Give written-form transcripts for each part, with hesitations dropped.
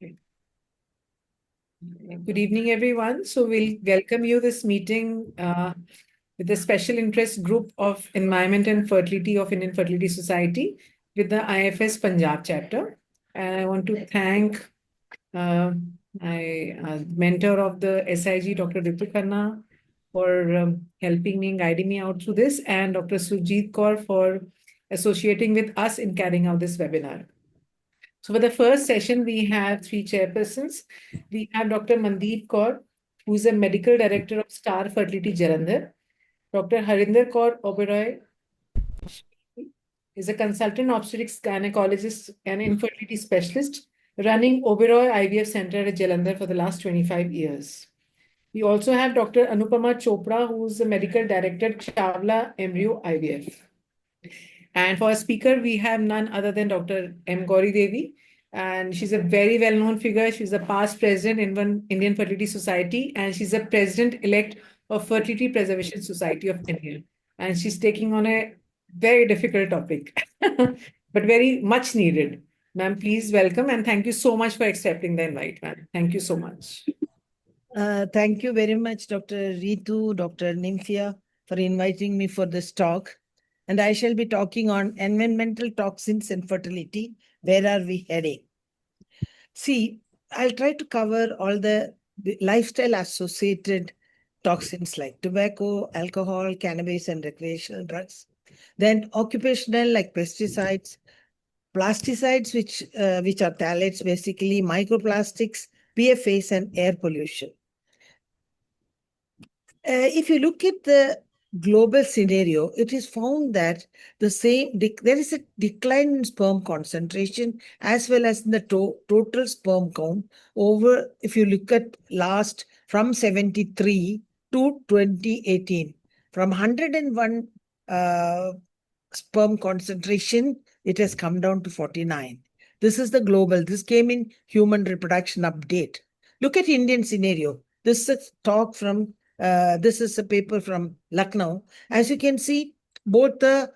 Good evening, everyone. So we'll welcome you this meeting with the special interest group of Environment and Fertility of Indian Fertility Society with the IFS-Punjab chapter. And I want to thank my mentor of the SIG, Dr. Ritu Khanna, for helping me and guiding me out through this, and Dr. Sujit Kaur for associating with us in carrying out this webinar. So for the first session, we have three chairpersons. We have Dr. Mandeep Kaur, who is a medical director of Star Fertility Jalandhar. Dr. Harinder Kaur Oberoi is a consultant obstetrics gynecologist and infertility specialist running Oberoi IVF Center at Jalandhar for the last 25 years. We also have Dr. Anupama Chopra, who is the medical director at Chawla Embryo IVF. And for a speaker, we have none other than Dr. M. Gauri Devi. And she's a very well-known figure. She's a past president in one Indian Fertility Society, and she's a president-elect of Fertility Preservation Society of India. And she's taking on a very difficult topic, but very much needed. Ma'am, please welcome, and thank you so much for accepting the invite, ma'am. Thank you so much. Thank you very much, Dr. Ritu, Dr. Nymphia, for inviting me for this talk. And I shall be talking on environmental toxins and fertility. Where are we heading? See, I'll try to cover all the lifestyle associated toxins like tobacco, alcohol, cannabis, and recreational drugs. Then occupational like pesticides, plasticides, which are phthalates, basically microplastics, PFAS, and air pollution. If you look at the global scenario, it is found that there is a decline in sperm concentration as well as in the total sperm count over, if you look at from 73 to 2018, from 101 sperm concentration, it has come down to 49. This is the global. This came in Human Reproduction Update. Look at Indian scenario. This is a talk from this is a paper from Lucknow. As you can see, both the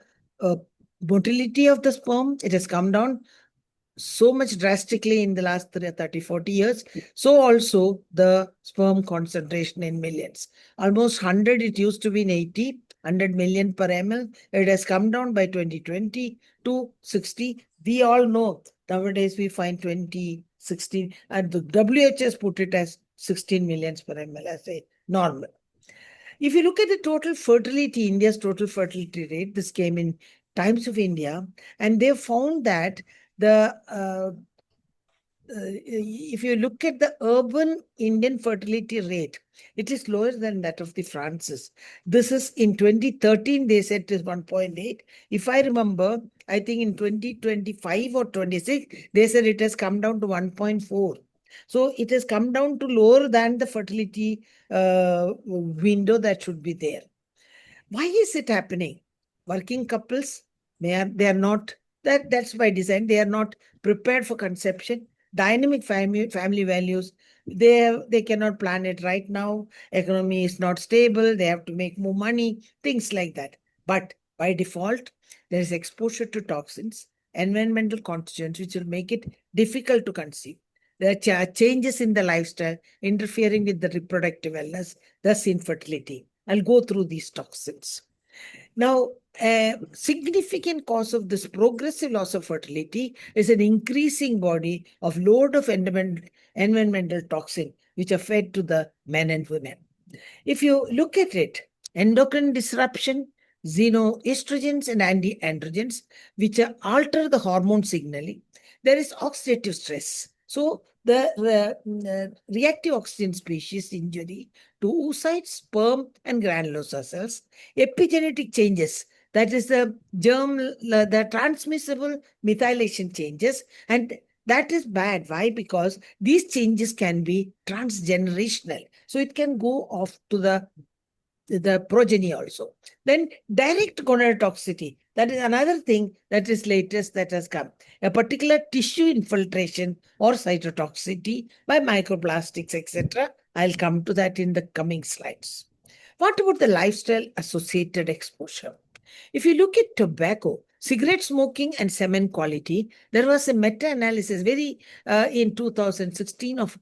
motility of the sperm, it has come down so much drastically in the last 30, 40 years. So also the sperm concentration in millions. Almost 100, it used to be in 80, 100 million per ml. It has come down by 2020 to 60. We all know nowadays we find 2016, and the WHO has put it as 16 millions per ml as a normal. If you look at the total fertility, India's total fertility rate, this came in Times of India, and they found that if you look at the urban Indian fertility rate, it is lower than that of the France's. This is in 2013, they said it is 1.8. If I remember, I think in 2025 or 26, they said it has come down to 1.4. So it has come down to lower than the fertility window that should be there. Why is it happening? Working couples, they are not, that's by design, they are not prepared for conception. Dynamic family values, they cannot plan it right now. Economy is not stable. They have to make more money, things like that. But by default, there is exposure to toxins, environmental constituents, which will make it difficult to conceive. There are changes in the lifestyle interfering with the reproductive wellness, thus infertility. I'll go through these toxins. Now, a significant cause of this progressive loss of fertility is an increasing body of load of environmental toxin, which are fed to the men and women. If you look at it, endocrine disruption, xenoestrogens and anti-androgens, which alter the hormone signaling. There is oxidative stress. So the reactive oxygen species injury to oocytes, sperm, and granulosa cells, epigenetic changes, that is the transmissible methylation changes, and that is bad. Why? Because these changes can be transgenerational. So it can go off to the progeny also. Then direct gonadotoxicity. That is another thing that is latest that has come. A particular tissue infiltration or cytotoxicity by microplastics, etc. I'll come to that in the coming slides. What about the lifestyle associated exposure? If you look at tobacco, Cigarette smoking and semen quality. There was a meta-analysis in 2016 of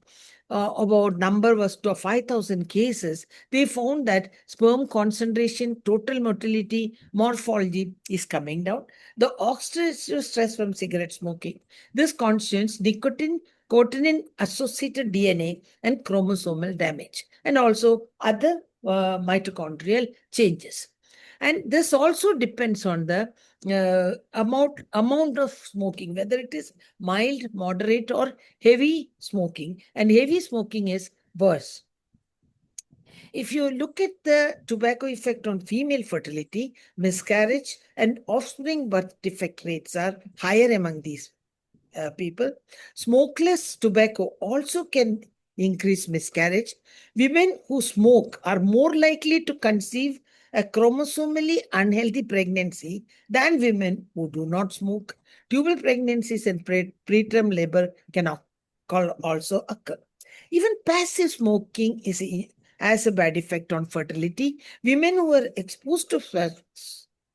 about number was to 5,000 cases. They found that sperm concentration, total motility, morphology is coming down. The oxidative stress from cigarette smoking. This constitutes nicotine, cotinine associated DNA and chromosomal damage, and also other mitochondrial changes. And this also depends on the amount of smoking, whether it is mild, moderate, or heavy smoking. And heavy smoking is worse. If you look at the tobacco effect on female fertility, miscarriage, and offspring birth defect rates are higher among these people. Smokeless tobacco also can increase miscarriage. Women who smoke are more likely to conceive a chromosomally unhealthy pregnancy than women who do not smoke. Tubal pregnancies and preterm labor can also occur. Even passive smoking has a bad effect on fertility. Women who are exposed to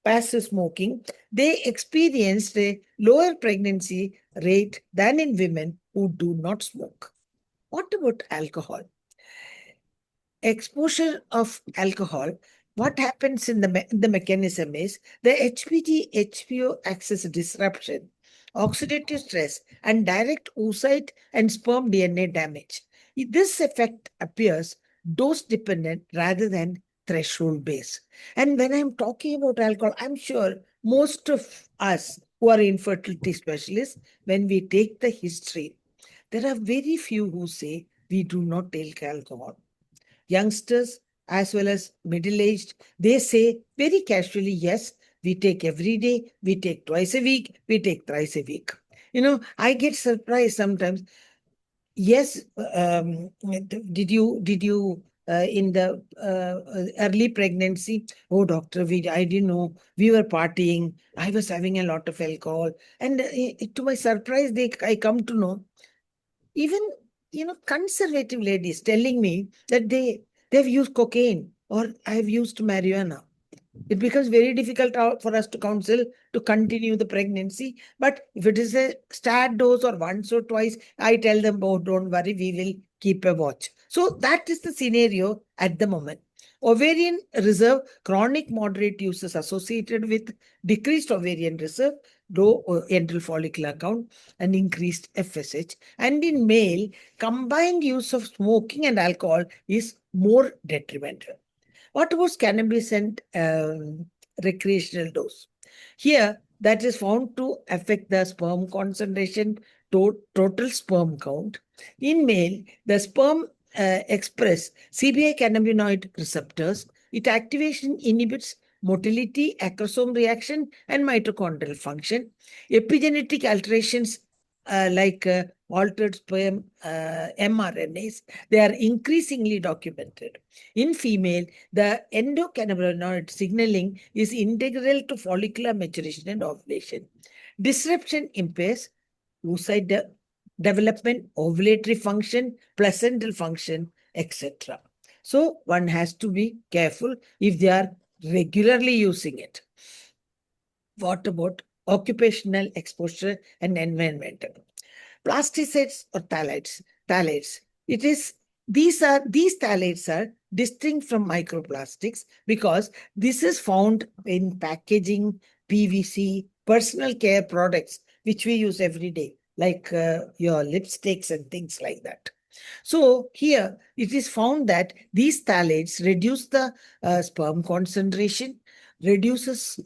passive smoking, they experienced a lower pregnancy rate than in women who do not smoke. What about alcohol? Exposure of alcohol, what happens in the mechanism is the HPG-HPO axis disruption, oxidative stress, and direct oocyte and sperm DNA damage. This effect appears dose-dependent rather than threshold-based. And when I'm talking about alcohol, I'm sure most of us who are infertility specialists, when we take the history, there are very few who say we do not take alcohol. Youngsters as well as middle-aged, they say very casually, yes, we take every day, we take twice a week, we take thrice a week. I get surprised sometimes. Yes, did you in the early pregnancy? Oh, doctor, I didn't know, we were partying. I was having a lot of alcohol, and to my surprise, I come to know even conservative ladies telling me that they've used cocaine or I've used marijuana. It becomes very difficult for us to counsel to continue the pregnancy. But if it is a start dose or once or twice, I tell them, oh, don't worry, we will keep a watch. So that is the scenario at the moment. Ovarian reserve, chronic moderate use is associated with decreased ovarian reserve, low antral follicular count, and increased FSH. And in male, combined use of smoking and alcohol is more detrimental. What about cannabis and recreational dose? Here, that is found to affect the sperm concentration, total sperm count. In male, the sperm express CBI cannabinoid receptors. Its activation inhibits motility, acrosome reaction, and mitochondrial function. Epigenetic alterations like altered sperm mRNAs, they are increasingly documented. In female, the endocannabinoid signaling is integral to follicular maturation and ovulation. Disruption impairs oocyte development, ovulatory function, placental function, etc. So one has to be careful if they are regularly using it. What about occupational exposure and environmental? Plasticides or phthalates. These phthalates are distinct from microplastics because this is found in packaging, PVC, personal care products, which we use every day, like your lipsticks and things like that. So here it is found that these phthalates reduce the sperm concentration, reduces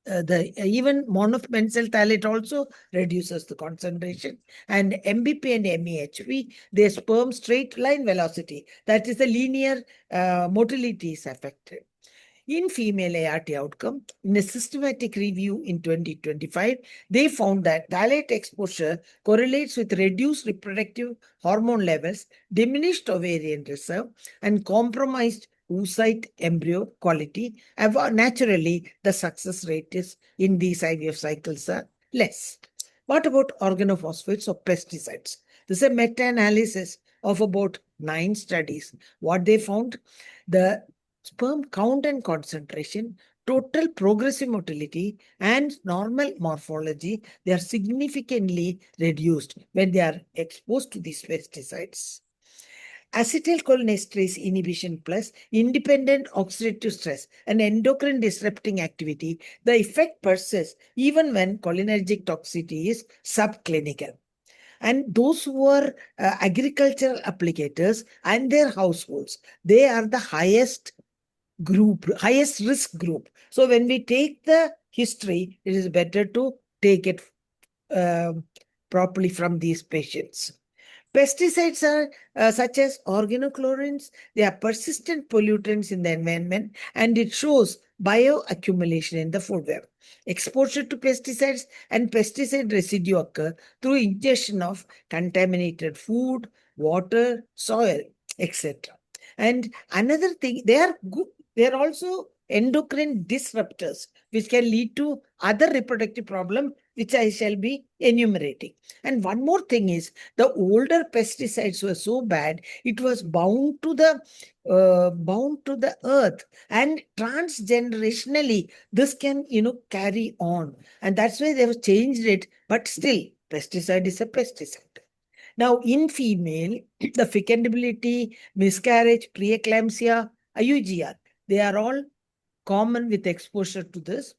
the even monomethyl phthalate also reduces the concentration, and MBP and MEHP, their sperm straight line velocity, that is the linear motility is affected. In female ART outcome, in a systematic review in 2025, they found that phthalate exposure correlates with reduced reproductive hormone levels, diminished ovarian reserve, and compromised oocyte embryo quality. Naturally, the success rate is in these IVF cycles are less. What about organophosphates or pesticides? This is a meta-analysis of about 9 studies. What they found, the sperm count and concentration, total progressive motility and normal morphology, they are significantly reduced when they are exposed to these pesticides. Acetylcholinesterase inhibition plus independent oxidative stress and endocrine disrupting activity, the effect persists even when cholinergic toxicity is subclinical. And those who are agricultural applicators and their households, they are the highest group, highest risk group. So when we take the history, it is better to take it properly from these patients. Pesticides are such as organochlorines. They are persistent pollutants in the environment, and it shows bioaccumulation in the food web. Exposure to pesticides and pesticide residue occur through ingestion of contaminated food, water, soil, etc. And another thing, they are good. They are also endocrine disruptors, which can lead to other reproductive problems, which I shall be enumerating. And one more thing is, the older pesticides were so bad, it was bound to the earth, and transgenerationally this can carry on, and that's why they have changed it. But still, pesticide is a pesticide. Now, in female, the fecundability, miscarriage, preeclampsia, IUGR, they are all common with exposure to this.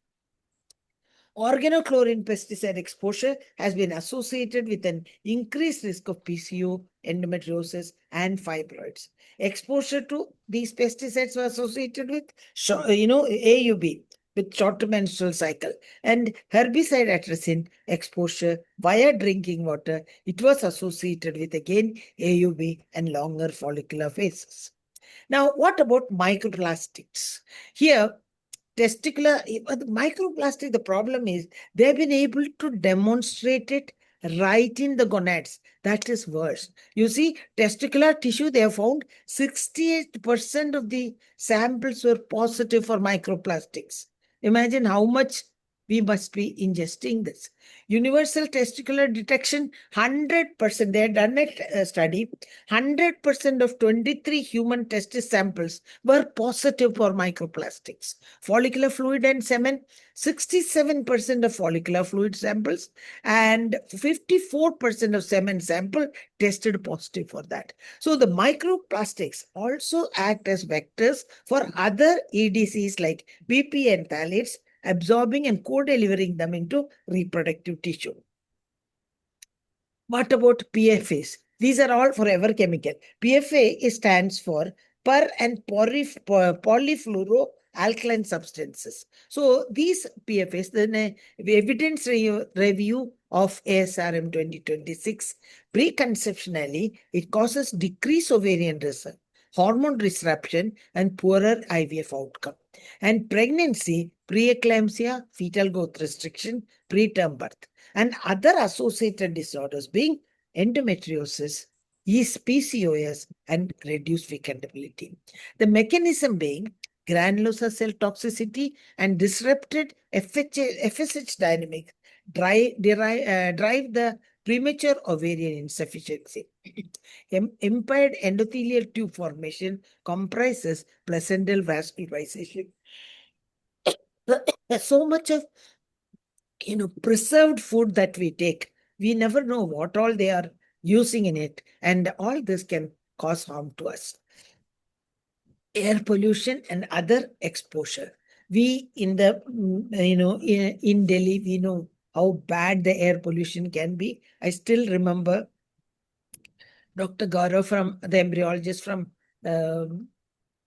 Organochlorine pesticide exposure has been associated with an increased risk of PCO, endometriosis, and fibroids. Exposure to these pesticides were associated with, AUB, with short menstrual cycle, and herbicide atrazine exposure via drinking water. It was associated with, again, AUB and longer follicular phases. Now, what about microplastics? Here, testicular microplastic, the problem is they've been able to demonstrate it right in the gonads. That is worse. You see, testicular tissue, they have found 68% of the samples were positive for microplastics. Imagine how much we must be ingesting this. Universal testicular detection, 100%. They had done a study. 100% of 23 human testis samples were positive for microplastics. Follicular fluid and semen, 67% of follicular fluid samples and 54% of semen sample tested positive for that. So the microplastics also act as vectors for other EDCs like BP and phthalates, absorbing and co-delivering them into reproductive tissue. What about PFAs? These are all forever chemical. PFA stands for per and polyfluoroalkyl substances. So these PFAs, the evidence review of ASRM 2026, preconceptionally, it causes decreased ovarian reserve, hormone disruption, and poorer IVF outcome. And pregnancy, preeclampsia, fetal growth restriction, preterm birth, and other associated disorders being endometriosis, PCOS, and reduced fecundability. The mechanism being granulosa cell toxicity and disrupted FSH dynamics drive the premature ovarian insufficiency. Impaired endothelial tube formation comprises placental vascularization. So much of preserved food that we take, we never know what all they are using in it, and all this can cause harm to us. Air pollution and other exposure. We in the in Delhi, we know how bad the air pollution can be. I still remember Dr. Gaurav, from the embryologist from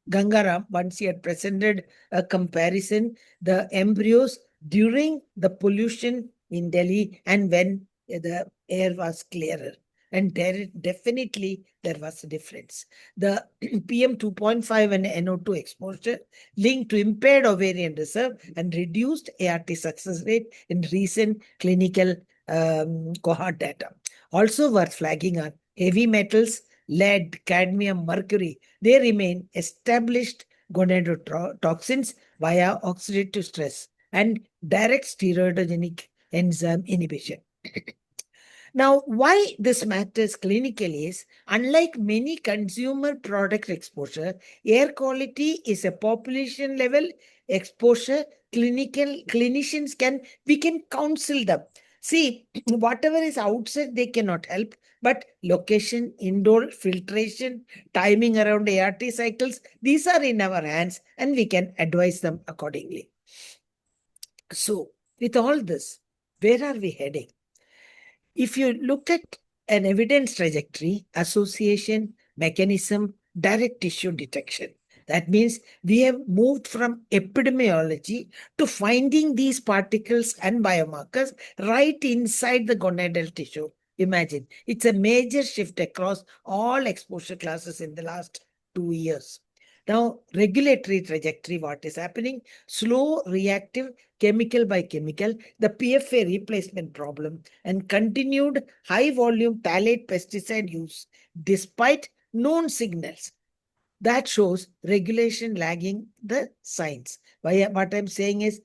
Gangaram, once he had presented a comparison, the embryos during the pollution in Delhi and when the air was clearer. And definitely there was a difference. The PM 2.5 and NO2 exposure linked to impaired ovarian reserve and reduced ART success rate in recent clinical cohort data. Also worth flagging are heavy metals, lead, cadmium, mercury. They remain established gonadotoxins via oxidative stress and direct steroidogenic enzyme inhibition. Now, why this matters clinically is, unlike many consumer product exposure, air quality is a population level exposure, clinicians we can counsel them. See, whatever is outside, they cannot help, but location, indoor filtration, timing around ART cycles, these are in our hands and we can advise them accordingly. So, with all this, where are we heading? If you look at an evidence trajectory, association, mechanism, direct tissue detection, that means we have moved from epidemiology to finding these particles and biomarkers right inside the gonadal tissue. Imagine, it's a major shift across all exposure classes in the last 2 years. Now, regulatory trajectory, what is happening? Slow, reactive, chemical by chemical, the PFA replacement problem, and continued high volume phthalate pesticide use despite known signals. That shows regulation lagging the science. What I'm saying is,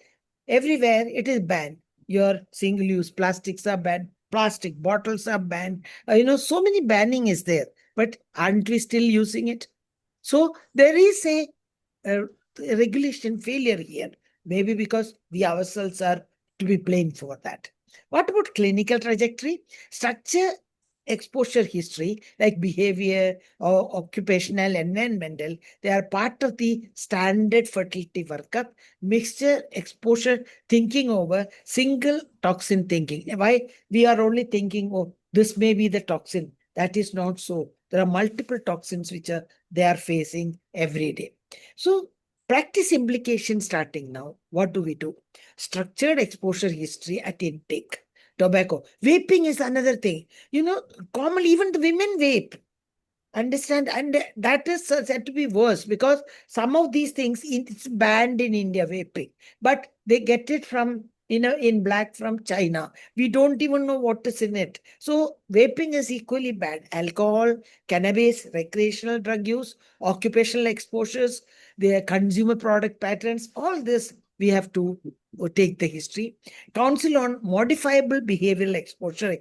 everywhere it is banned. Your single-use plastics are banned, plastic bottles are banned. So many banning is there, but aren't we still using it? So there is a regulation failure here, maybe because we ourselves are to be blamed for that. What about clinical trajectory? Structure, exposure history, like behavior or occupational, environmental, they are part of the standard fertility workup. Mixture, exposure, thinking over, single toxin thinking. Why we are only thinking, oh, this may be the toxin. That is not so. There are multiple toxins which they are facing every day. So practice implication starting now. What do we do? Structured exposure history at intake. Tobacco. Vaping is another thing. Commonly even the women vape. Understand? And that is said to be worse because some of these things, it's banned in India, vaping. But they get it from, in black from China. We don't even know what is in it. So vaping is equally bad. Alcohol, cannabis, recreational drug use, occupational exposures, their consumer product patterns, all this we have to take the history. Counsel on modifiable behavioral exposure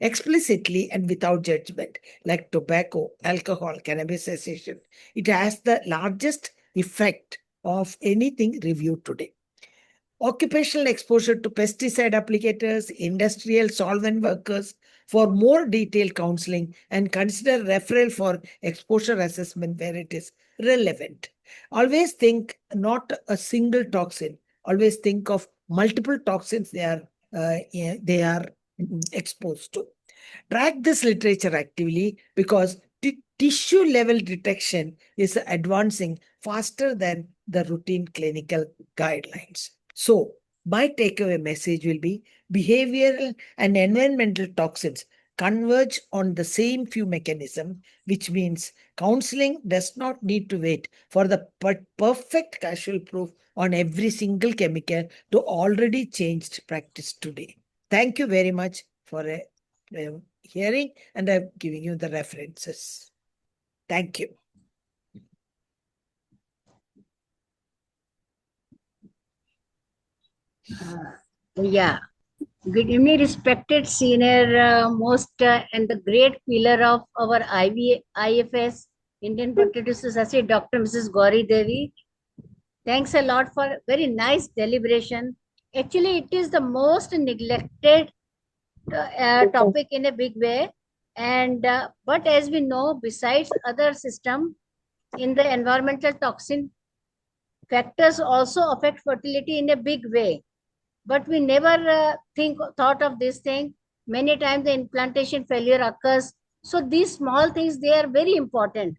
explicitly and without judgment, like tobacco, alcohol, cannabis cessation. It has the largest effect of anything reviewed today. Occupational exposure to pesticide applicators, industrial solvent workers, for more detailed counseling and consider referral for exposure assessment where it is relevant. Always think not a single toxin. Always think of multiple toxins they are exposed to. Track this literature actively because tissue level detection is advancing faster than the routine clinical guidelines. So, my takeaway message will be behavioral and environmental toxins converge on the same few mechanism, which means counseling does not need to wait for the perfect causal proof on every single chemical to already changed practice today. Thank you very much for hearing, and I'm giving you the references. Thank you. Yeah. Good evening, respected senior most and the great pillar of our IFS, Indian Fertility Society, Dr. Mrs. Gauri Devi. Thanks a lot for very nice deliberation. Actually, it is the most neglected topic in a big way. And but as we know, besides other system in the environmental toxin, factors also affect fertility in a big way. But we never thought of this thing. Many times the implantation failure occurs. So these small things, they are very important.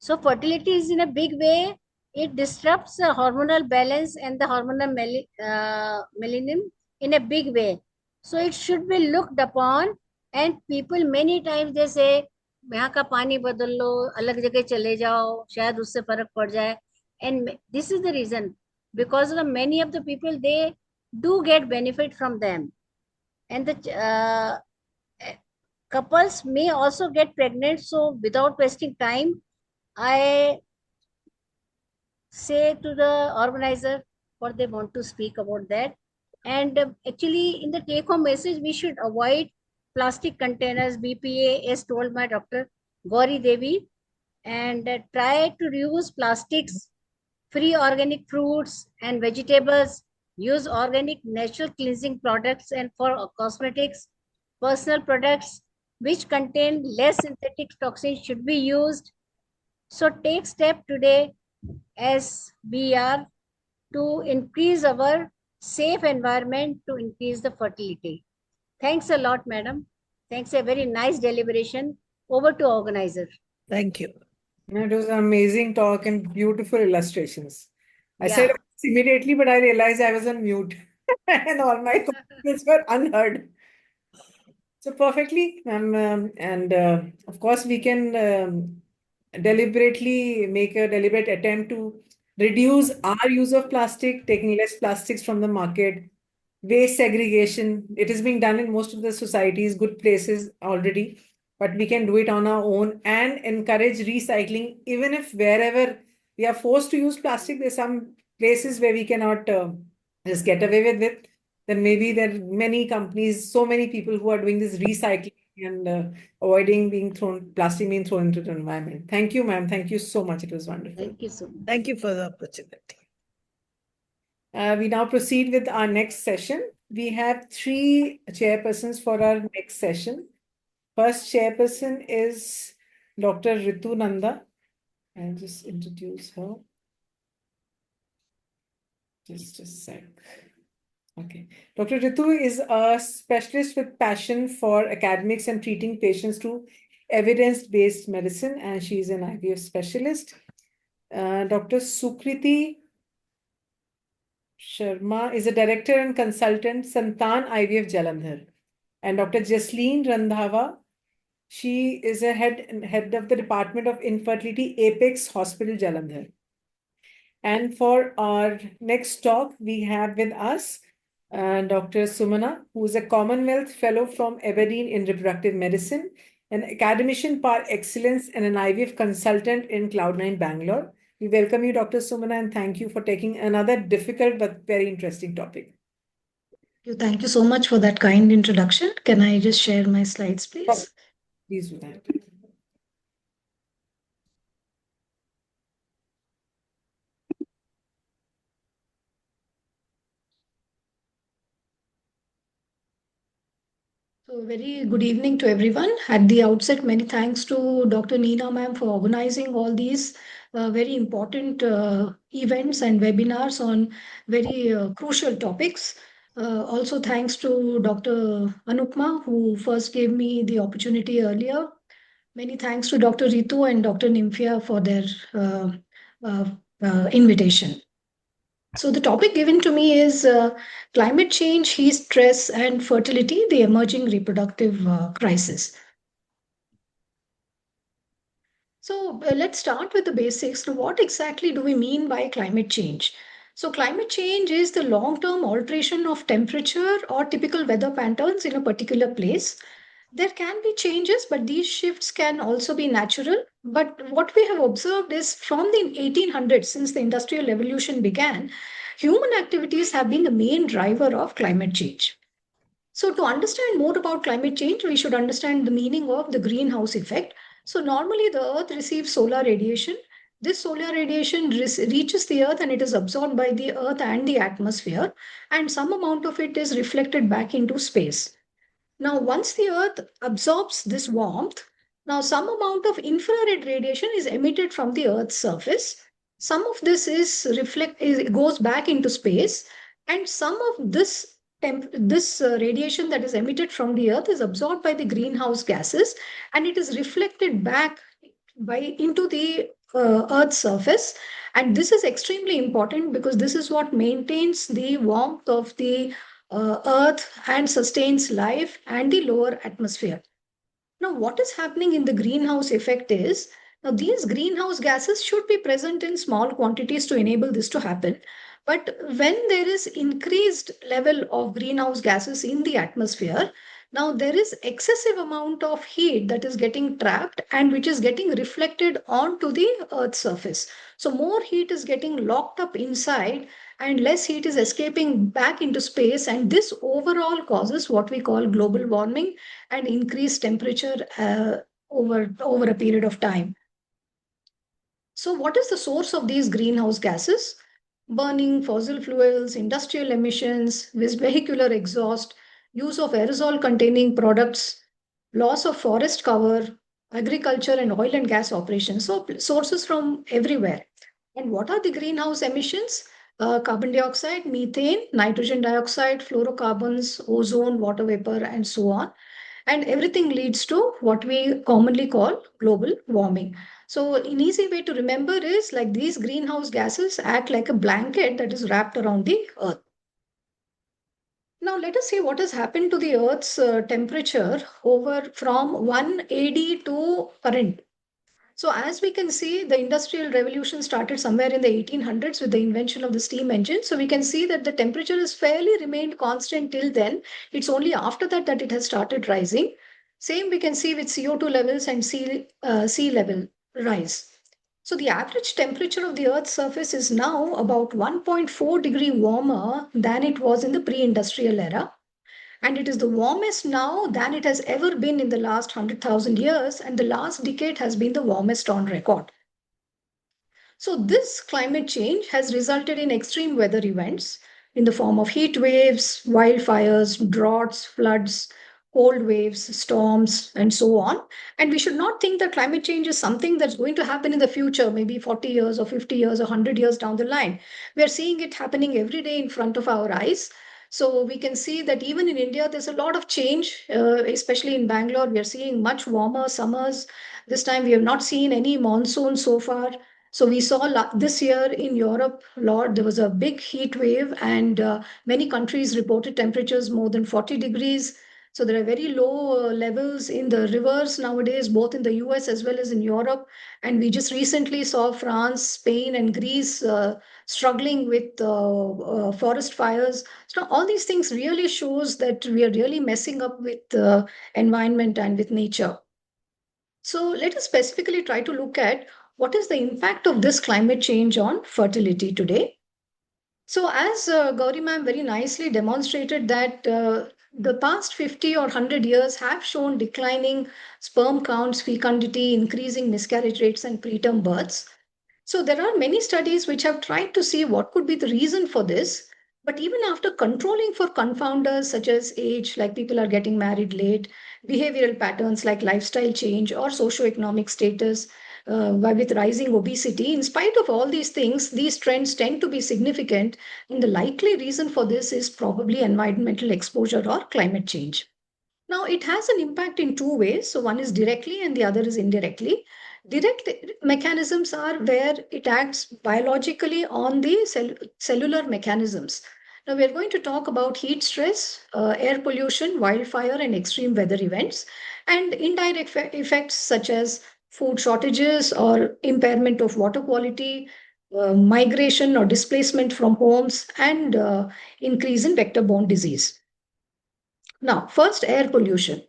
So fertility is in a big way. It disrupts the hormonal balance and the hormonal melanin in a big way. So it should be looked upon. And people many times they say, यहाँ का पानी बदल लो, अलग जगह चले जाओ, शायद उससे फर्क पड़ जाए. And this is the reason, because of many of the people, they do get benefit from them. And the couples may also get pregnant. So without wasting time, I say to the organizer what they want to speak about that. And actually, in the take-home message, we should avoid plastic containers, BPA, as told by Dr. Gauri Devi, and try to reuse plastics free organic fruits and vegetables, use organic natural cleansing products, and for cosmetics, personal products which contain less synthetic toxins should be used. So take step today as we are to increase our safe environment to increase the fertility. Thanks a lot, madam. Thanks, a very nice deliberation. Over to organizer. Thank you. It was an amazing talk and beautiful illustrations. I said Yeah. immediately, but I realized I was on mute and all my comments were unheard. So perfectly, and of course we can deliberately make a deliberate attempt to reduce our use of plastic, taking less plastics from the market, waste segregation. It is being done in most of the societies, good places already, but we can do it on our own and encourage recycling, even if wherever we are forced to use plastic, there's some places where we cannot just get away with it. Then maybe there are many companies, so many people who are doing this recycling and avoiding being thrown, plastic being thrown into the environment. Thank you, ma'am. Thank you so much. It was wonderful. Thank you so much. Thank you for the opportunity. We now proceed with our next session. We have 3 chairpersons for our next session. First chairperson is Dr. Ritu Nanda. I'll just introduce her. Just a sec. Okay. Dr. Ritu is a specialist with passion for academics and treating patients through evidence-based medicine, and she's an IVF specialist. Dr. Sukriti Sharma is a director and consultant, Santan IVF Jalandhar. And Dr. Jasleen Randhawa, she is a head of the Department of Infertility, Apex Hospital, Jalandhar. And for our next talk, we have with us Dr. Sumana, who is a Commonwealth Fellow from Aberdeen in Reproductive Medicine, an academician par excellence, and an IVF consultant in Cloud9 Bangalore. We welcome you, Dr. Sumana, and thank you for taking another difficult but very interesting topic. Thank you so much for that kind introduction. Can I just share my slides, please? Please do that. So, very good evening to everyone. At the outset, many thanks to Dr. Neena ma'am for organizing all these very important events and webinars on very crucial topics. Also, thanks to Dr. Anupma, who first gave me the opportunity earlier. Many thanks to Dr. Ritu and Dr. Nymphia for their invitation. So the topic given to me is climate change, heat stress, and fertility, the emerging reproductive crisis. So let's start with the basics. Now, what exactly do we mean by climate change? So climate change is the long-term alteration of temperature or typical weather patterns in a particular place. There can be changes, but these shifts can also be natural. But what we have observed is from the 1800s, since the Industrial Revolution began, human activities have been the main driver of climate change. So to understand more about climate change, we should understand the meaning of the greenhouse effect. So normally the Earth receives solar radiation. This solar radiation reaches the Earth and it is absorbed by the Earth and the atmosphere, and some amount of it is reflected back into space. Now, once the Earth absorbs this warmth, now some amount of infrared radiation is emitted from the Earth's surface. Some of this goes back into space, and some of this radiation that is emitted from the Earth is absorbed by the greenhouse gases, and it is reflected back into the Earth's surface. And this is extremely important because this is what maintains the warmth of the Earth and sustains life and the lower atmosphere. Now, what is happening in the greenhouse effect is, now these greenhouse gases should be present in small quantities to enable this to happen. But when there is increased level of greenhouse gases in the atmosphere, now there is excessive amount of heat that is getting trapped and which is getting reflected onto the Earth's surface. So more heat is getting locked up inside and less heat is escaping back into space, and this overall causes what we call global warming and increased temperature over a period of time. So what is the source of these greenhouse gases? Burning fossil fuels, industrial emissions, vehicular exhaust, use of aerosol containing products, loss of forest cover, agriculture and oil and gas operations. So sources from everywhere. And what are the greenhouse emissions? Carbon dioxide, methane, nitrogen dioxide, fluorocarbons, ozone, water vapor, and so on. And everything leads to what we commonly call global warming. So an easy way to remember is like these greenhouse gases act like a blanket that is wrapped around the earth. Now let us see what has happened to the earth's temperature over from 1 AD to current. So as we can see, the industrial revolution started somewhere in the 1800s with the invention of the steam engine. So we can see that the temperature has fairly remained constant till then. It's only after that that it has started rising. Same we can see with CO2 levels and sea level rise. So the average temperature of the Earth's surface is now about 1.4 degree warmer than it was in the pre-industrial era. And it is the warmest now than it has ever been in the last 100,000 years, and the last decade has been the warmest on record. So this climate change has resulted in extreme weather events in the form of heat waves, wildfires, droughts, floods, cold waves, storms, and so on. And we should not think that climate change is something that's going to happen in the future, maybe 40 years or 50 years or 100 years down the line. We are seeing it happening every day in front of our eyes. So we can see that even in India, there's a lot of change, especially in Bangalore. We are seeing much warmer summers. This time we have not seen any monsoon so far. So we saw this year in Europe, Lord, there was a big heat wave, and many countries reported temperatures more than 40 degrees. So there are very low levels in the rivers nowadays, both in the US as well as in Europe. And we just recently saw France, Spain, and Greece struggling with forest fires. So all these things really shows that we are really messing up with the environment and with nature. So let us specifically try to look at what is the impact of this climate change on fertility today. So as Gauri ma'am very nicely demonstrated that the past 50 or 100 years have shown declining sperm counts, fecundity, increasing miscarriage rates and preterm births. So there are many studies which have tried to see what could be the reason for this. But even after controlling for confounders such as age, like people are getting married late, behavioral patterns like lifestyle change or socioeconomic status, with rising obesity, in spite of all these things, these trends tend to be significant. And the likely reason for this is probably environmental exposure or climate change. Now, it has an impact in two ways. So, one is directly and the other is indirectly. Direct mechanisms are where it acts biologically on the cellular mechanisms. Now, we're going to talk about heat stress, air pollution, wildfire, and extreme weather events, and indirect effects such as food shortages or impairment of water quality, migration or displacement from homes, and increase in vector-borne disease. Now, first, air pollution.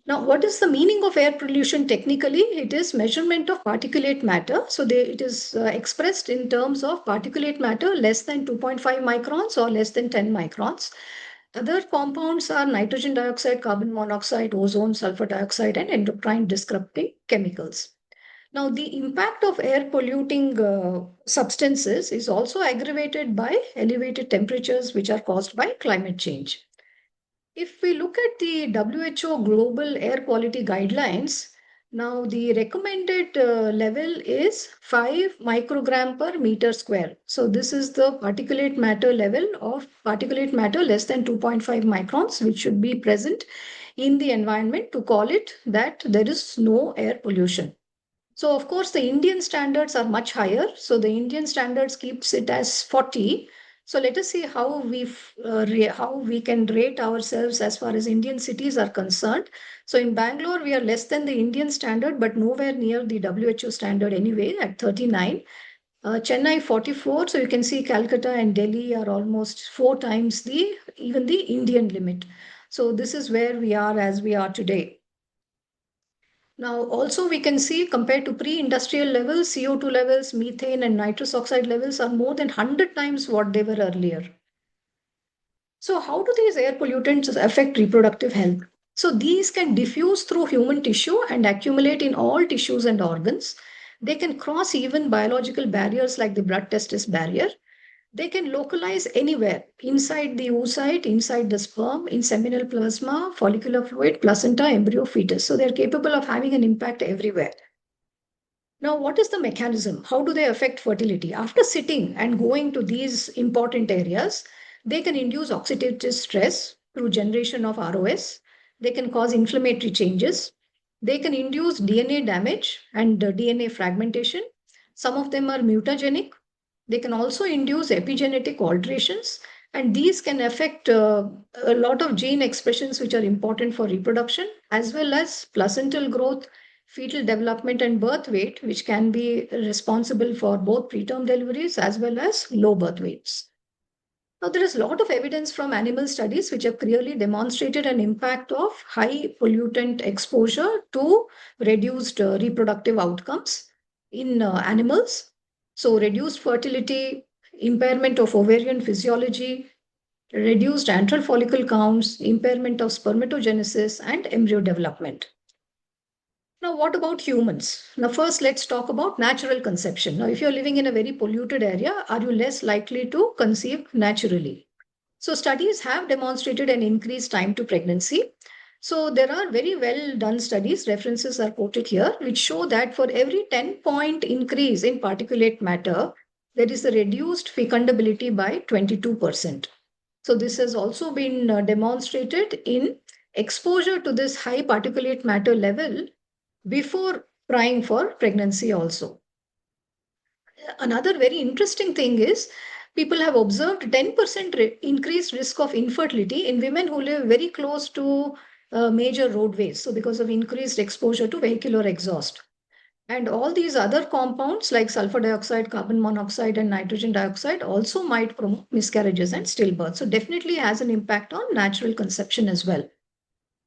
Now, what is the meaning of air pollution technically? It is measurement of particulate matter. So it is expressed in terms of particulate matter less than 2.5 microns or less than 10 microns. Other compounds are nitrogen dioxide, carbon monoxide, ozone, sulfur dioxide, and endocrine disrupting chemicals. Now, the impact of air polluting substances is also aggravated by elevated temperatures, which are caused by climate change. If we look at the WHO Global Air Quality Guidelines, now the recommended level is 5 microgram per meter square. So this is the particulate matter level of particulate matter less than 2.5 microns, which should be present in the environment to call it that there is no air pollution. So of course the Indian standards are much higher. So the Indian standards keeps it as 40. So let us see how we can rate ourselves as far as Indian cities are concerned. So in Bangalore, we are less than the Indian standard, but nowhere near the WHO standard anyway at 39. Chennai 44. So you can see Calcutta and Delhi are almost 4 times even the Indian limit. So this is where we are as we are today. Now, also we can see compared to pre-industrial levels, CO2 levels, methane and nitrous oxide levels are more than 100 times what they were earlier. So how do these air pollutants affect reproductive health? So these can diffuse through human tissue and accumulate in all tissues and organs. They can cross even biological barriers like the blood-testis barrier. They can localize anywhere inside the oocyte, inside the sperm, in seminal plasma, follicular fluid, placenta, embryo, fetus. So they're capable of having an impact everywhere. Now, what is the mechanism? How do they affect fertility? After sitting and going to these important areas, they can induce oxidative stress through generation of ROS. They can cause inflammatory changes. They can induce DNA damage and DNA fragmentation. Some of them are mutagenic. They can also induce epigenetic alterations, and these can affect a lot of gene expressions which are important for reproduction, as well as placental growth, fetal development, and birth weight, which can be responsible for both preterm deliveries as well as low birth weights. Now, there is a lot of evidence from animal studies which have clearly demonstrated an impact of high pollutant exposure to reduced reproductive outcomes in animals. So, reduced fertility, impairment of ovarian physiology, reduced antral follicle counts, impairment of spermatogenesis, and embryo development. Now, what about humans? Now, first, let's talk about natural conception. Now, if you're living in a very polluted area, are you less likely to conceive naturally? So, studies have demonstrated an increased time to pregnancy. So, there are very well done studies, references are quoted here, which show that for every 10-point increase in particulate matter, there is a reduced fecundability by 22%. So, this has also been demonstrated in exposure to this high particulate matter level before trying for pregnancy also. Another very interesting thing is people have observed 10% increased risk of infertility in women who live very close to major roadways. So because of increased exposure to vehicular exhaust. And all these other compounds like sulfur dioxide, carbon monoxide, and nitrogen dioxide also might promote miscarriages and stillbirth. So definitely has an impact on natural conception as well.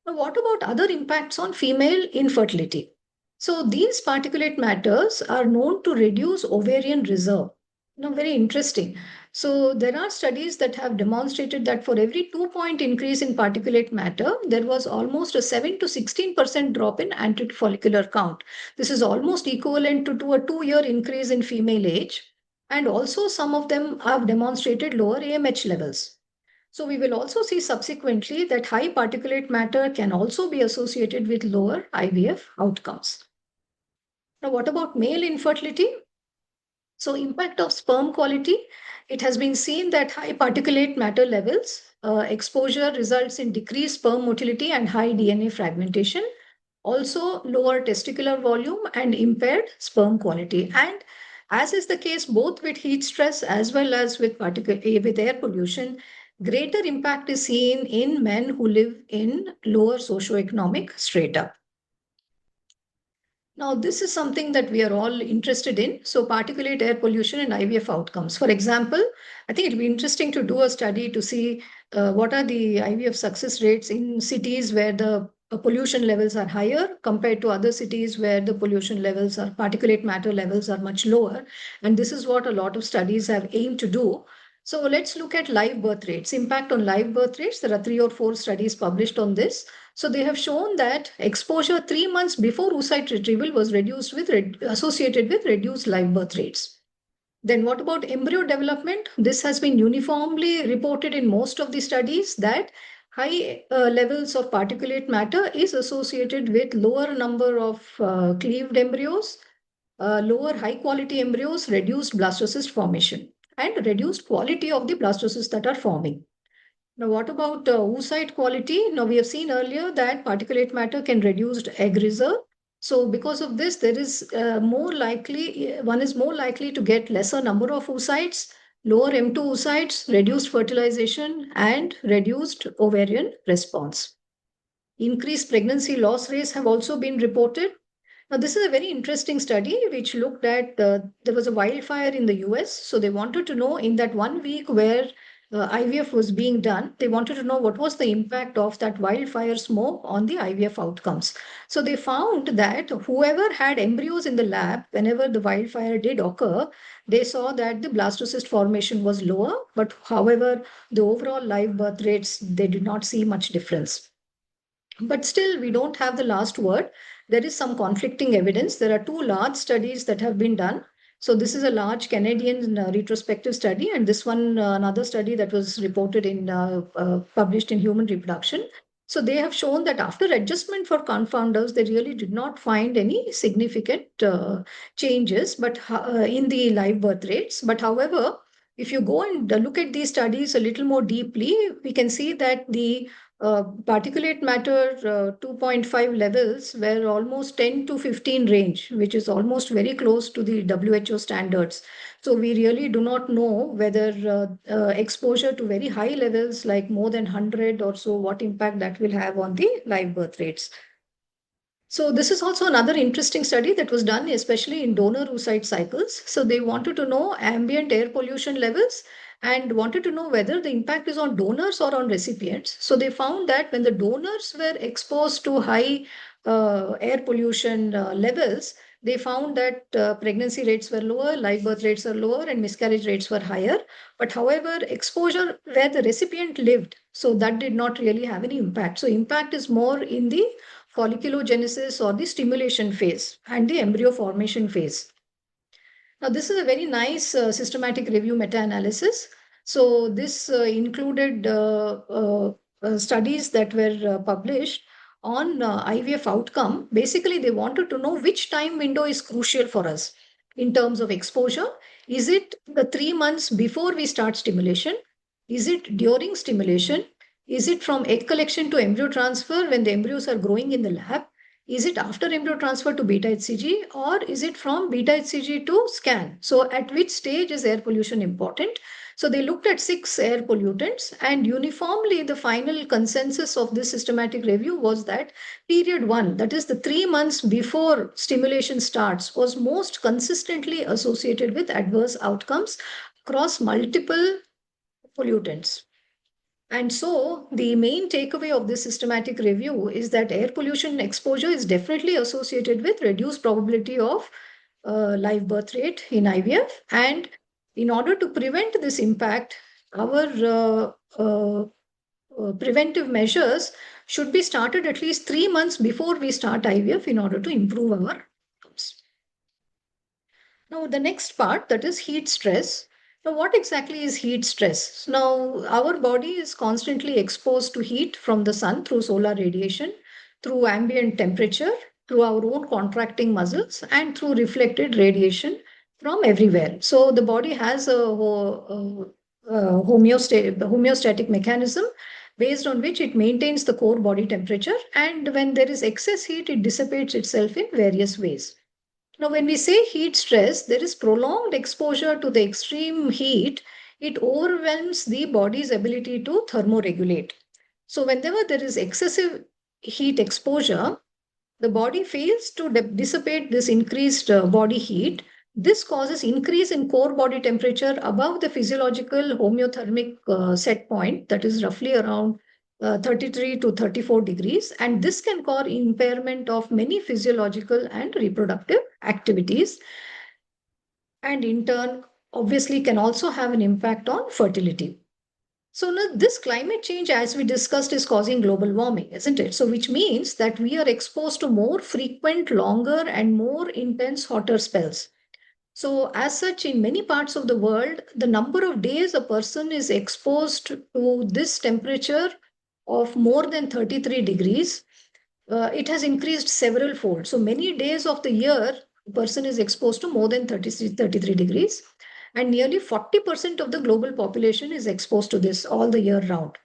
Now, what about other impacts on female infertility? So these particulate matters are known to reduce ovarian reserve. Now, very interesting. So there are studies that have demonstrated that for every 2-point increase in particulate matter, there was almost a 7 to 16% drop in antifollicular count. This is almost equivalent to a 2-year increase in female age. And also some of them have demonstrated lower AMH levels. So we will also see subsequently that high particulate matter can also be associated with lower IVF outcomes. Now, what about male infertility? So impact of sperm quality, it has been seen that high particulate matter levels, exposure results in decreased sperm motility and high DNA fragmentation, also lower testicular volume and impaired sperm quality. And as is the case both with heat stress as well as with air pollution, greater impact is seen in men who live in lower socioeconomic strata. Now, this is something that we are all interested in. So, particulate air pollution and IVF outcomes. For example, I think it'll be interesting to do a study to see what are the IVF success rates in cities where the pollution levels are higher compared to other cities where the pollution levels or particulate matter levels are much lower. And this is what a lot of studies have aimed to do. So let's look at live birth rates. Impact on live birth rates. There are 3 or 4 studies published on this. So they have shown that exposure 3 months before oocyte retrieval was associated with reduced live birth rates. Then what about embryo development? This has been uniformly reported in most of the studies that high levels of particulate matter is associated with lower number of cleaved embryos, lower high quality embryos, reduced blastocyst formation, and reduced quality of the blastocysts that are forming. Now, what about oocyte quality? Now, we have seen earlier that particulate matter can reduce egg reserve. So, because of this, there is one is more likely to get lesser number of oocytes, lower M2 oocytes, reduced fertilization, and reduced ovarian response. Increased pregnancy loss rates have also been reported. Now, this is a very interesting study which looked at there was a wildfire in the US. So they wanted to know in that 1 week where IVF was being done, they wanted to know what was the impact of that wildfire smoke on the IVF outcomes. So they found that whoever had embryos in the lab, whenever the wildfire did occur, they saw that the blastocyst formation was lower, but however, the overall live birth rates, they did not see much difference. But still, we don't have the last word. there is some conflicting evidence. There are two large studies that have been done. So this is a large Canadian retrospective study, and this one, another study that was reported in published in Human Reproduction. So they have shown that after adjustment for confounders, they really did not find any significant changes, but in the live birth rates. But however, if you go and look at these studies a little more deeply, we can see that the particulate matter 2.5 levels were almost 10 to 15 range, which is almost very close to the WHO standards. So we really do not know whether exposure to very high levels, like more than 100 or so, what impact that will have on the live birth rates. So this is also another interesting study that was done, especially in donor oocyte cycles. So they wanted to know ambient air pollution levels and wanted to know whether the impact is on donors or on recipients. So they found that when the donors were exposed to high air pollution levels, they found that pregnancy rates were lower, live birth rates are lower, and miscarriage rates were higher. But however, exposure where the recipient lived, so that did not really have any impact. So impact is more in the folliculogenesis or the stimulation phase and the embryo formation phase. Now, this is a very nice systematic review meta-analysis. So this included studies that were published on IVF outcome. Basically, they wanted to know which time window is crucial for us in terms of exposure. Is it the 3 months before we start stimulation? Is it during stimulation? Is it from egg collection to embryo transfer when the embryos are growing in the lab? Is it after embryo transfer to beta HCG, or is it from beta HCG to scan? So at which stage is air pollution important? So they looked at 6 air pollutants, and uniformly the final consensus of this systematic review was that period 1, that is the 3 months before stimulation starts, was most consistently associated with adverse outcomes across multiple pollutants. And so the main takeaway of this systematic review is that air pollution exposure is definitely associated with reduced probability of live birth rate in IVF. And in order to prevent this impact, our preventive measures should be started at least 3 months before we start IVF in order to improve our outcomes. Now, the next part, that is heat stress. Now, what exactly is heat stress? Now, our body is constantly exposed to heat from the sun through solar radiation, through ambient temperature, through our own contracting muscles, and through reflected radiation from everywhere. So the body has a homeostatic mechanism based on which it maintains the core body temperature. And when there is excess heat, it dissipates itself in various ways. Now, when we say heat stress, there is prolonged exposure to the extreme heat. It overwhelms the body's ability to thermoregulate. So, whenever there is excessive heat exposure, the body fails to dissipate this increased body heat. This causes increase in core body temperature above the physiological homeothermic set point, that is roughly around 33 to 34 degrees, and this can cause impairment of many physiological and reproductive activities, and in turn obviously can also have an impact on fertility. So now this climate change, as we discussed, is causing global warming, isn't it? So which means that we are exposed to more frequent, longer, and more intense hotter spells. So as such, in many parts of the world, the number of days a person is exposed to this temperature of more than 33 degrees, it has increased several fold. So many days of the year, a person is exposed to more than 33 degrees, and nearly 40% of the global population is exposed to this all the year round.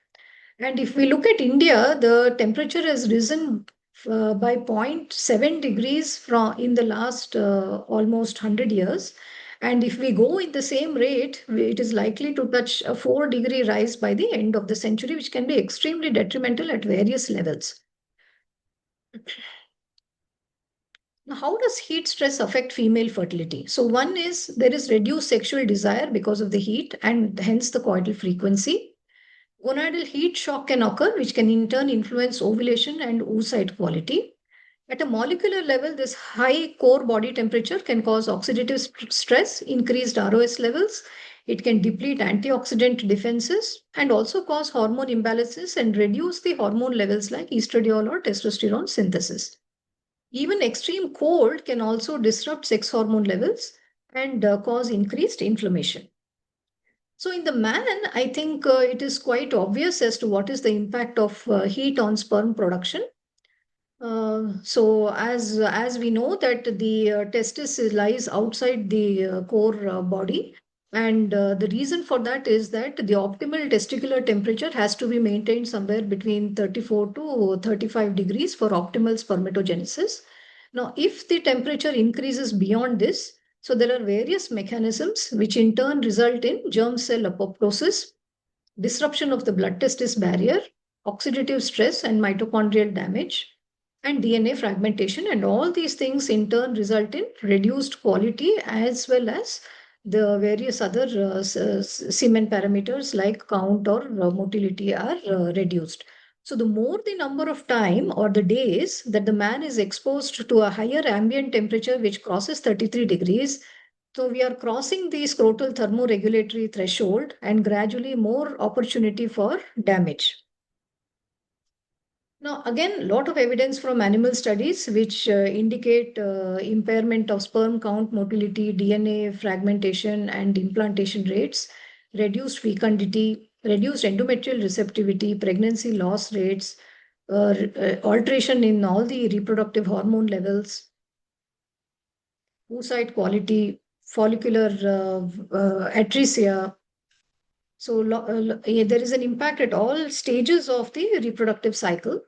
And if we look at India, the temperature has risen by 0.7 degrees in the last almost 100 years. And if we go in the same rate, it is likely to touch a 4-degree rise by the end of the century, which can be extremely detrimental at various levels. Now, how does heat stress affect female fertility? So one is there is reduced sexual desire because of the heat and hence the coital frequency. Gonadal heat shock can occur, which can in turn influence ovulation and oocyte quality. At a molecular level, this high core body temperature can cause oxidative stress, increased ROS levels. It can deplete antioxidant defenses and also cause hormone imbalances and reduce the hormone levels like estradiol or testosterone synthesis. Even extreme cold can also disrupt sex hormone levels and cause increased inflammation. So in the man, I think it is quite obvious as to what is the impact of heat on sperm production. So as we know that the testis lies outside the core body, and the reason for that is that the optimal testicular temperature has to be maintained somewhere between 34 to 35 degrees for optimal spermatogenesis. Now, if the temperature increases beyond this, so there are various mechanisms which in turn result in germ cell apoptosis, disruption of the blood testis barrier, oxidative stress and mitochondrial damage, and DNA fragmentation. And all these things in turn result in reduced quality as well as the various other semen parameters like count or motility are reduced. So the more the number of time or the days that the man is exposed to a higher ambient temperature which crosses 33 degrees, so we are crossing the scrotal thermoregulatory threshold and gradually more opportunity for damage. Now, again, a lot of evidence from animal studies which indicate impairment of sperm count, motility, DNA fragmentation, and implantation rates, reduced fecundity, reduced endometrial receptivity, pregnancy loss rates, alteration in all the reproductive hormone levels, oocyte quality, follicular atresia. So there is an impact at all stages of the reproductive cycle.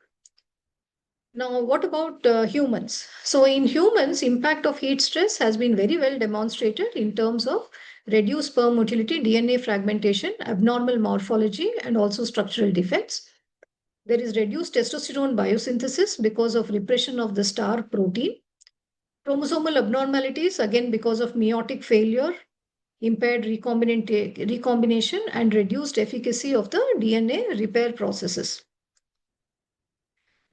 Now, what about humans? So in humans, impact of heat stress has been very well demonstrated in terms of reduced sperm motility, DNA fragmentation, abnormal morphology, and also structural defects. There is reduced testosterone biosynthesis because of repression of the star protein. Chromosomal abnormalities, again, because of meiotic failure, impaired recombination, and reduced efficacy of the DNA repair processes.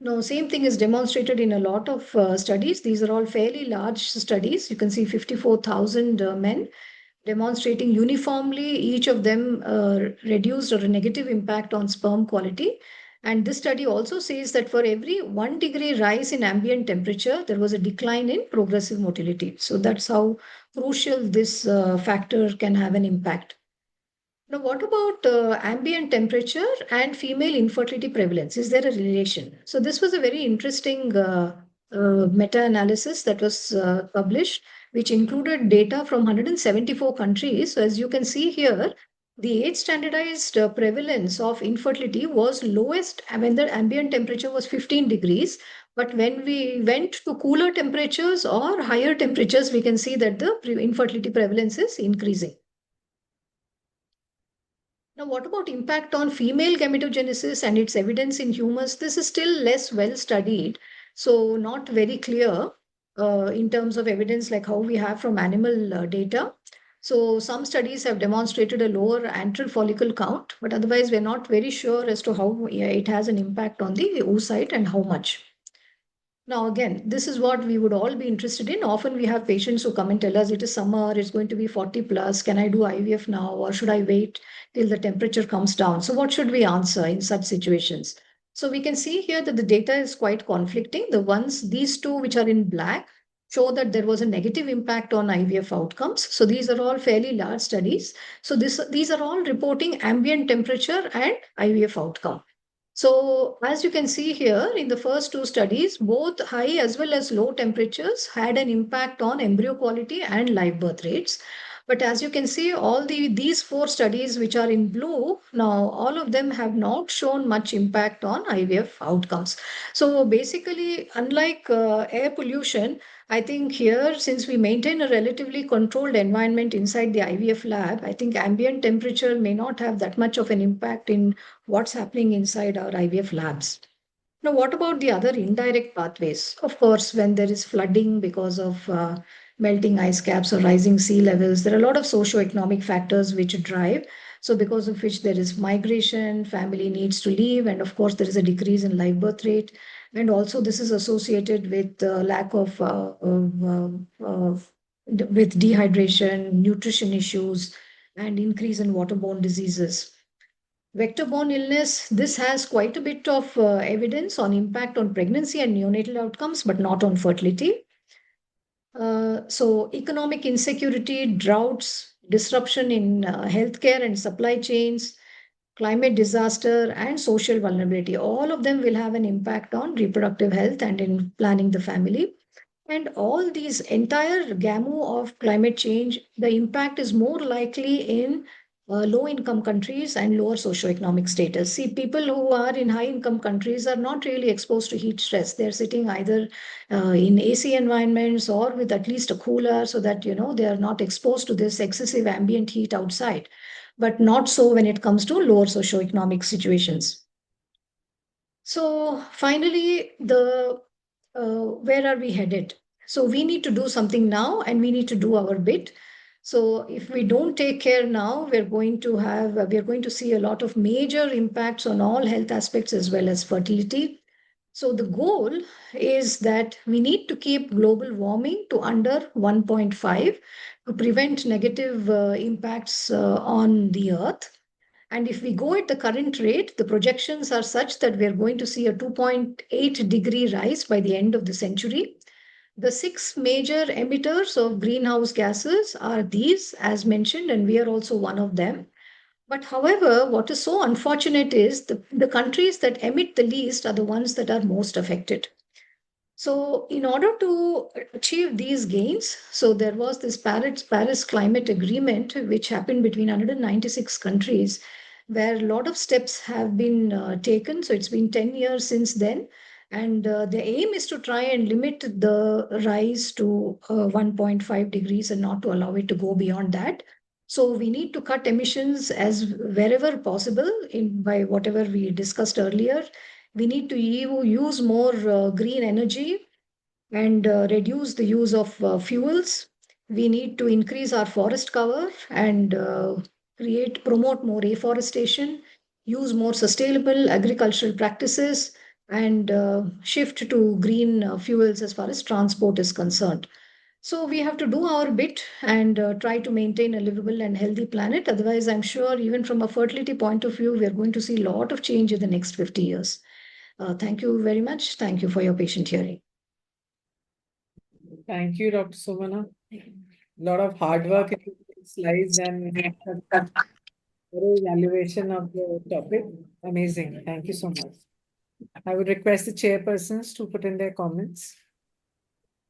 No, same thing is demonstrated in a lot of studies. These are all fairly large studies. You can see 54,000 men demonstrating uniformly, each of them reduced or a negative impact on sperm quality. And this study also says that for every 1 degree rise in ambient temperature, there was a decline in progressive motility. So that's how crucial this factor can have an impact. Now, what about ambient temperature and female infertility prevalence? Is there a relation? So this was a very interesting meta-analysis that was published, which included data from 174 countries. So as you can see here, the age standardized prevalence of infertility was lowest when the ambient temperature was 15 degrees. But when we went to cooler temperatures or higher temperatures, we can see that the infertility prevalence is increasing. Now, what about impact on female gametogenesis and its evidence in humans? This is still less well studied, so not very clear in terms of evidence like how we have from animal data. So some studies have demonstrated a lower antral follicle count, but otherwise we're not very sure as to how it has an impact on the oocyte and how much. Now, again, this is what we would all be interested in. Often we have patients who come and tell us it is summer, it's going to be 40 plus. Can I do IVF now or should I wait till the temperature comes down? So what should we answer in such situations? So we can see here that the data is quite conflicting. The ones, these two which are in black, show that there was a negative impact on IVF outcomes. So these are all fairly large studies. So these are all reporting ambient temperature and IVF outcome. So as you can see here in the first two studies, both high as well as low temperatures had an impact on embryo quality and live birth rates. But as you can see, these four studies which are in blue, now all of them have not shown much impact on IVF outcomes. So basically, unlike air pollution, I think here, since we maintain a relatively controlled environment inside the IVF lab, I think ambient temperature may not have that much of an impact in what's happening inside our IVF labs. Now, what about the other indirect pathways? Of course, when there is flooding because of melting ice caps or rising sea levels, there are a lot of socio-economic factors which drive. So, because of which there is migration, family needs to leave, and of course, there is a decrease in live birth rate. And also, this is associated with lack of with dehydration, nutrition issues, and increase in waterborne diseases. Vector-borne illness, this has quite a bit of evidence on impact on pregnancy and neonatal outcomes, but not on fertility. So economic insecurity, droughts, disruption in healthcare and supply chains, climate disaster, and social vulnerability, all of them will have an impact on reproductive health and in planning the family. And all these entire gamut of climate change, the impact is more likely in low income countries and lower socioeconomic status. See, people who are in high income countries are not really exposed to heat stress. They're sitting either in AC environments or with at least a cooler so that, they are not exposed to this excessive ambient heat outside. But not so when it comes to lower socioeconomic situations. So finally, where are we headed? So we need to do something now and we need to do our bit. So if we don't take care now, we're going to see a lot of major impacts on all health aspects as well as fertility. So the goal is that we need to keep global warming to under 1.5 to prevent negative impacts on the earth. And if we go at the current rate, the projections are such that we are going to see a 2.8-degree rise by the end of the century. The six major emitters of greenhouse gases are these, as mentioned, and we are also one of them. But however, what is so unfortunate is the countries that emit the least are the ones that are most affected. So, in order to achieve these gains, so there was this Paris Climate Agreement, which happened between 196 countries, where a lot of steps have been taken. So, it's been 10 years since then. And the aim is to try and limit the rise to 1.5 degrees and not to allow it to go beyond that. So, we need to cut emissions as wherever possible by whatever we discussed earlier. We need to use more green energy and reduce the use of fuels. We need to increase our forest cover and promote more afforestation, use more sustainable agricultural practices, and shift to green fuels as far as transport is concerned. So we have to do our bit and try to maintain a livable and healthy planet. Otherwise, I'm sure even from a fertility point of view, we are going to see a lot of change in the next 50 years. Thank you very much. Thank you for your patient hearing. Thank you, Dr. Somana. A lot of hard work in the slides and thorough evaluation of the topic. Amazing. Thank you so much. I would request the chairpersons to put in their comments.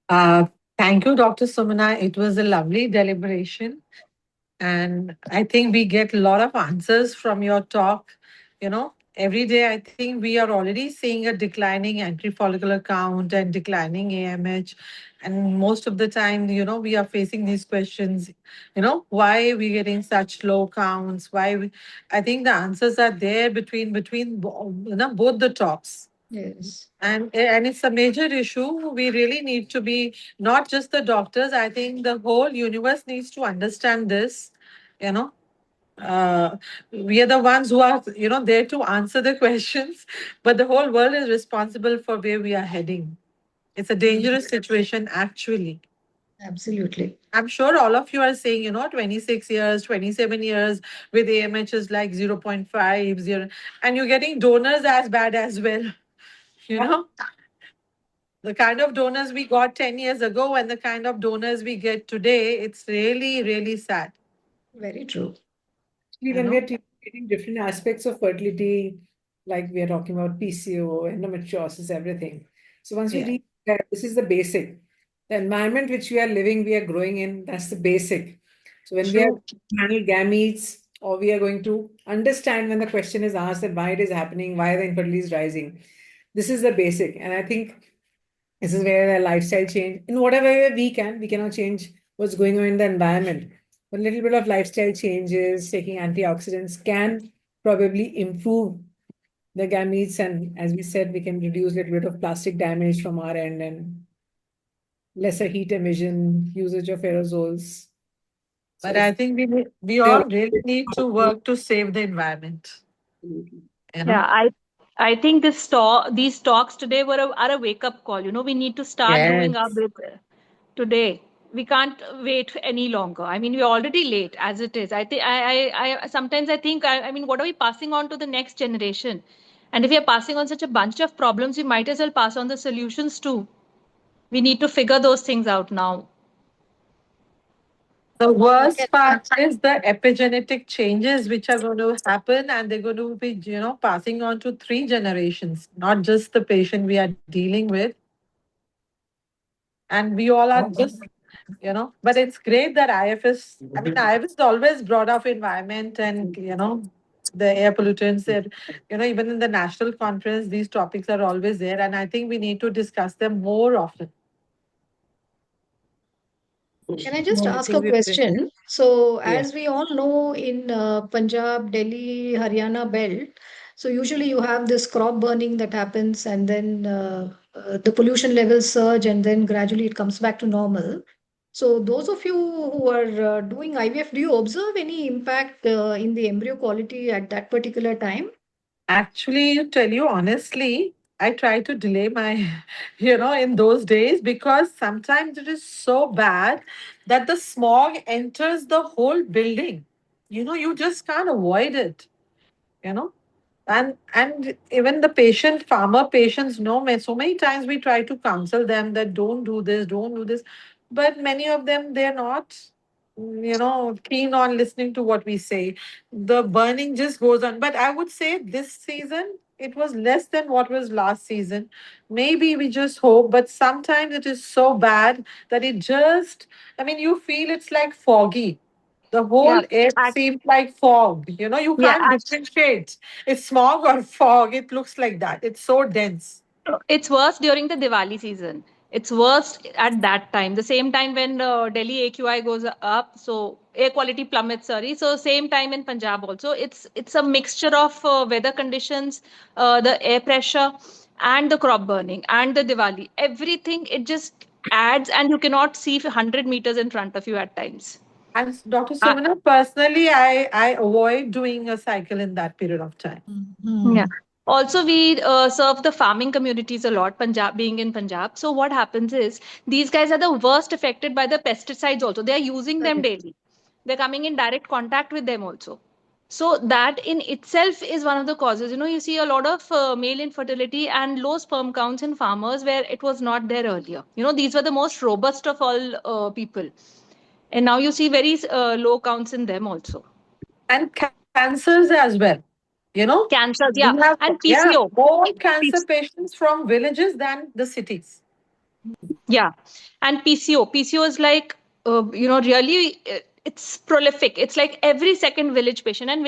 Uh, Thank you, Dr. Sumana. It was a lovely deliberation. And I think we get a lot of answers from your talk. Every day, I think we are already seeing a declining entry follicular count and declining AMH. And most of the time, we are facing these questions, why are we getting such low counts? I think the answers are there between both the talks. Yes. And it's a major issue. We really need to be not just the doctors. I think the whole universe needs to understand this. You know, we are the ones who are there to answer the questions, but the whole world is responsible for where we are heading. It's a dangerous situation, actually. Absolutely. I'm sure all of you are saying, 26 years, 27 years with AMH is like 0.5, 0, and you're getting donors as bad as well. The kind of donors we got 10 years ago and the kind of donors we get today, it's really, really sad. Very true. Actually, when we are treating different aspects of fertility, like we are talking about PCO, endometriosis, everything. So once we reach that, this is the basic. The environment which we are living, we are growing in, that's the basic. So when we are handle gametes, or we are going to understand when the question is asked that why it is happening, why the infertility is rising. This is the basic. And I think this is where a lifestyle change, in whatever way we cannot change what's going on in the environment. But a little bit of lifestyle changes, taking antioxidants can probably improve the gametes. And as we said, we can reduce a little bit of plastic damage from our end and lesser heat emission, usage of aerosols. But I think we all really need to work to save the environment. Yeah, I think these talks today are a wake up call. We need to start doing our bit today. We can't wait any longer. I mean, we're already late as it is. I think I sometimes I think I mean, what are we passing on to the next generation? And if we are passing on such a bunch of problems, we might as well pass on the solutions too. We need to figure those things out now. The worst part is the epigenetic changes which are going to happen, and they're going to be, passing on to three generations, not just the patient we are dealing with. And we all are just, but it's great that IFS always brought up environment and, the air pollutants that, even in the national conference, these topics are always there. And I think we need to discuss them more often. Can I just No, I ask think a we question? So, Yeah. as we all know, in Punjab, Delhi, Haryana belt, so usually you have this crop burning that happens, and then the pollution levels surge, and then gradually it comes back to normal. So, those of you who are doing IVF, do you observe any impact in the embryo quality at that particular time? Actually, to tell you honestly, I try to delay my, in those days because sometimes it is so bad that the smog enters the whole building. You just can't avoid it, you know. And even the farmer patients know me. So many times we try to counsel them that don't do this. But many of them, they're not, keen on listening to what we say. The burning just goes on. But I would say this season, it was less than what was last season. Maybe we just hope, but sometimes it is so bad that you feel it's like foggy. The Yeah. whole air seems like fog. You Yeah. can't differentiate. It's smog or fog. It looks like that. It's so dense. It's worse during the Diwali season. It's worse at that time, the same time when Delhi AQI goes up, so air quality plummets. Sorry, so same time in Punjab also. It's a mixture of weather conditions, the air pressure, and the crop burning and the Diwali. Everything it just adds, and you cannot see 100 meters in front of you at times. And Dr. Sumana, personally, I avoid doing a cycle in that period of time. Yeah. Also, we serve the farming communities a lot, Punjab being in Punjab. So, what happens is these guys are the worst affected by the pesticides, also. They are using them daily, they're coming in direct contact with them also. So, that in itself is one of the causes. You see a lot of male infertility and low sperm counts in farmers where it was not there earlier. These were the most robust of all people. And now you see very low counts in them also. And cancers as well. Cancers, We yeah. have, And yeah, PCO. more cancer patients from villages than the cities. Yeah, and PCO is like, really, it's prolific. It's like every second village patient, and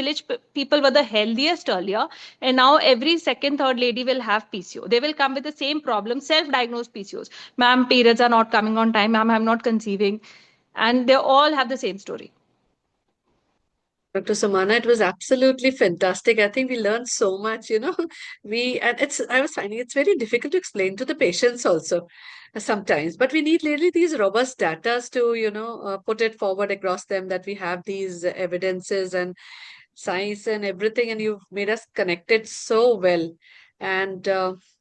people were the healthiest earlier, and now every second, third lady will have PCO. They will come with the same problem, self-diagnosed PCOs. Ma'am, periods are not coming on time. Ma'am, I'm not conceiving, and they all have the same story. Dr. Samana, it was absolutely fantastic. I think we learned so much, I was finding it's very difficult to explain to the patients also sometimes, but we need really these robust data to, put it forward across them that we have these evidences and science and everything, and you've made us connect it so well and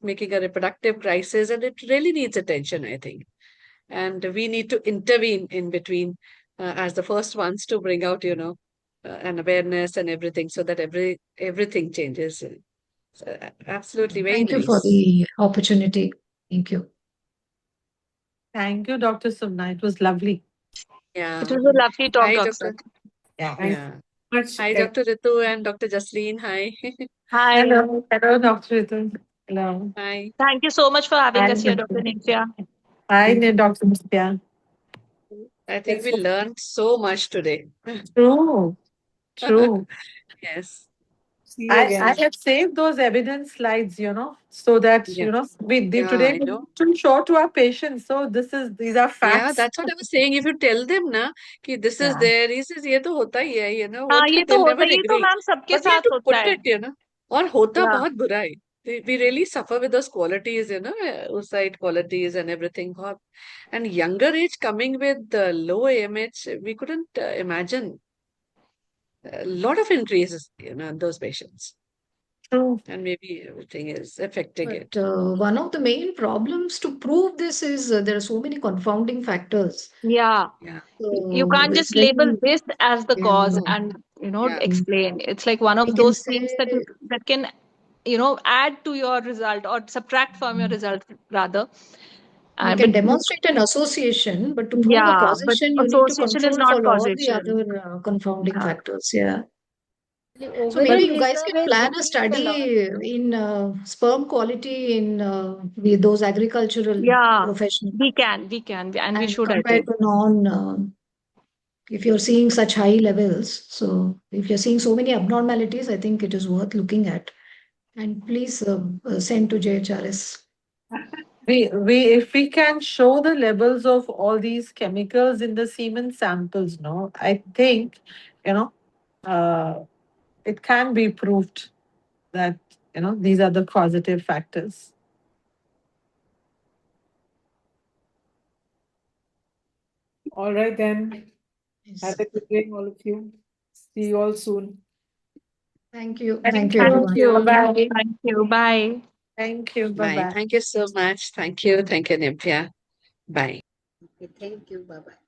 making a reproductive crisis, and it really needs attention, I think. And we need to intervene in between as the first ones to bring out, an awareness and everything so that everything changes. So, absolutely very Thank you for nice. the opportunity. Thank you. Thank you, Dr. Sumna. It was lovely. Yeah. It was a lovely talk, Hi, doctor. Doctor. Yeah. Yeah. Much. Hi, Dr. Ritu and Dr. Jasleen. Hi. Hi. Hello. Hello, Dr. Ritu. Hello. Hi. Thank you so much for having Hi, us here, Dr. Nitya. Hi, Dr. Nitya. I think we learned so much today. True. True. Yes. See you I again. have saved those evidence slides, so that, Yeah. today I we know. need to show to our patients. So these are Yeah, facts. that's what I was saying. If you tell them na कि this is Yeah. there, he says ये तो होता ही है, हाँ, what ये तो they'll होता never ही, ये तो agree. मैम सबके But we have साथ to होता put है. it. और होता Yeah. बहुत बुरा है. We really suffer with those qualities, oocyte qualities and everything. And younger age coming with the low AMH, we couldn't imagine a lot of increases, in those patients. True. And maybe everything is affecting it. But one of the main problems to prove this is there are so many confounding factors. Yeah. Yeah. You So can't it's just label very, this as the Yeah. cause no. and, Yeah. explain. It's like one We of can those say, things that can, add to your result or subtract from your result rather. we But can demonstrate an association, but to prove a yeah, but causation, you need to association is control not for all the causation. other confounding Yeah. factors. Yeah. The So maybe you ovary is guys can where plan a decrease a lot. study in sperm quality in with those agricultural Yeah, professionals we can, and we and should, I compared think. to non, if you're seeing such high levels. So if you're seeing so many abnormalities, I think it is worth looking at. And please send to JHRS. If we can show the levels of all these chemicals in the semen samples, no, I think, you know, uh, it can be proved that, these are the causative factors. All right, then. Have Yes. a good day, all of you. See you all soon. Thank you. Thank Thank you, you. Thank everyone. you. Bye-bye. Thank you. Bye. Thank you. Bye. Bye-bye. Thank you so much. Thank you. Thank you, Nivya. Bye. Okay, thank you. Bye bye.